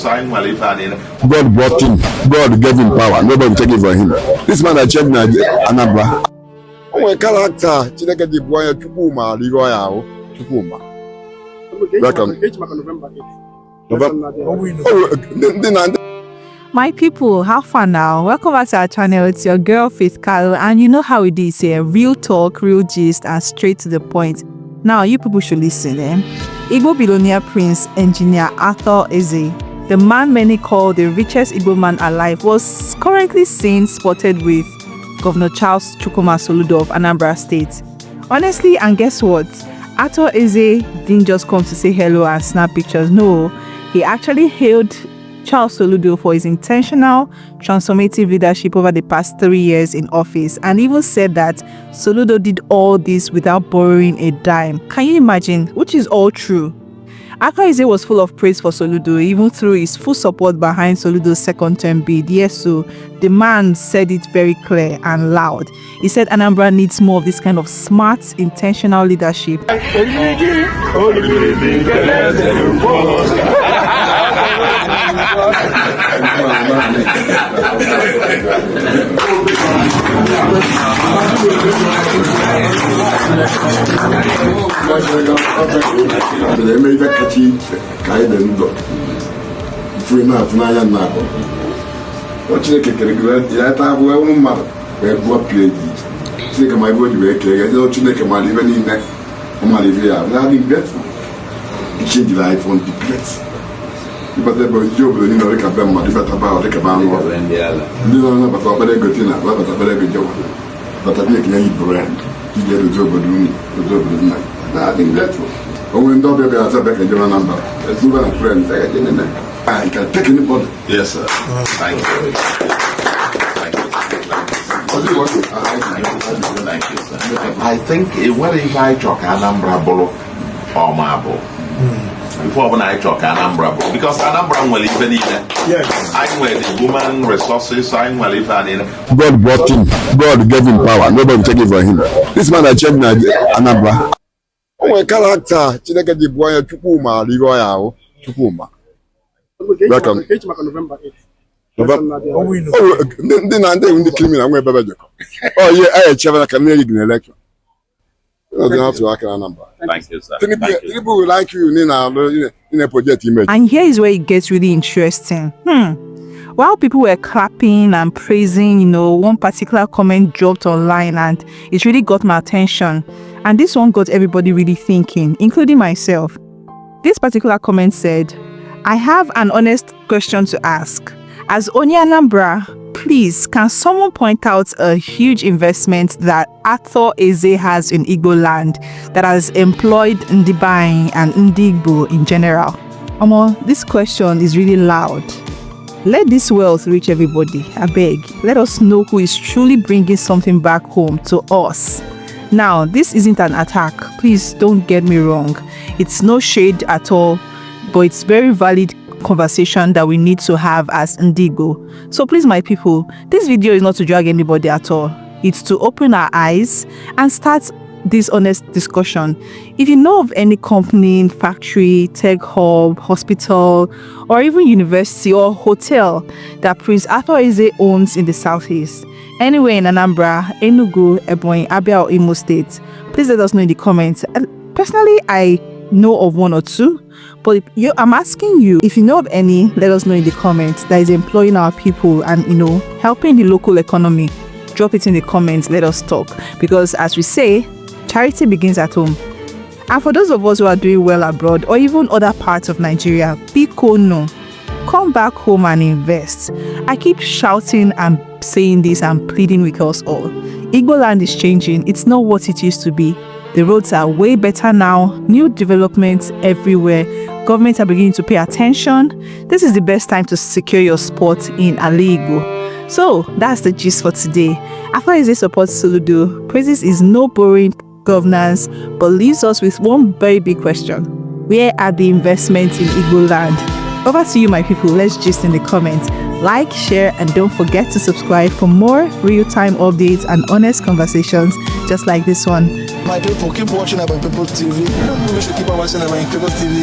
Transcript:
God brought him. God gave him power. Nobody take it from him. This man achieved Anambra. Oh, character. Chineke di boya chukuma ligo ya o chukuma. My people, how far now? Welcome back to our channel. It's your girl Faith Kalu, and you know how it is here. Real talk, real gist, and straight to the point. Now, you people should listen. Igbo billionaire prince engineer Arthur Eze, the man many call the richest Igbo man alive, was currently seen spotted with Governor Charles Soludo of Anambra State. Honestly, and guess what? Arthur Eze didn't just come to say hello and snap pictures. No, he actually hailed Charles Soludo for his intentional, transformative leadership over the past 3 years in office, and even said that Soludo did all this without borrowing a dime. Can you imagine? Which is all true. Arthur Eze was full of praise for Soludo, even through his full support behind Soludo's second-term bid. Yes, so the man said it very clear and loud. He said Anambra needs more of this kind of smart, intentional leadership. Change life on the place. But the job, you know, like a bam, like a bar, like a bam, no, but I better go to that, but I better go job. But I think you brand, you get a job of doing the job of the night. I think that's what. When don't be as a back in your number, let's move on, friends. I can take anybody. Yes, sir. Thank you. I think what if I talk Anambra Bolo or Marble? Before when I talk Anambra, because Anambra will even in yes, I will the woman resources, I will even in. God brought him. God gave him power. Nobody take it from him. This man achieved Anambra. Oh, character. Chineke di boya chukuma ligo ya o chukuma. Welcome. Ndi criminal we baba jeko. Oh yeah, I cheva can make an election. You don't have to work in Anambra. Thank you, sir. People will like you in a project image. And here is where it gets really interesting. While people were clapping and praising, one particular comment dropped online and it really got my attention. And this one got everybody really thinking, including myself. This particular comment said, I have an honest question to ask. As Onye Anambra, please, can someone point out a huge investment that Arthur Eze has in Igbo land that has employed Ndi and Ndi Igbo in general? This question is really loud. Let this wealth reach everybody. I beg. Let us know who is truly bringing something back home to us. Now, this isn't an attack. Please don't get me wrong. It's no shade at all, but it's very valid conversation that we need to have as Ndi Igbo. So please, my people, this video is not to drag anybody at all. It's to open our eyes and start this honest discussion. If you know of any company, factory, tech hub, hospital, or even university or hotel that Prince Arthur Eze owns in the southeast, anywhere in Anambra, Enugu, Ebonyi, Abia, or Imo State, please let us know in the comments. Personally, I know of one or two, but I'm asking you, if you know of any, let us know in the comments that is employing our people and helping the local economy. Drop it in the comments. Let us talk, because as we say, charity begins at home. And for those of us who are doing well abroad or even other parts of Nigeria, no, come back home and invest. I keep shouting and saying this and pleading with us all. Igbo land is changing. It's not what it used to be. The roads are way better now. New developments everywhere. Governments are beginning to pay attention. This is the best time to secure your spot in Ndi Igbo. So that's the gist for today. Arthur Eze supports Soludo, praises is no boring governance, but leaves us with one very big question. Where are the investments in Igbo land? Over to you, my people. Let's gist in the comments. Like, share, and don't forget to subscribe for more real-time updates and honest conversations just like this one. My people, keep watching About People TV. You should keep on watching About People TV.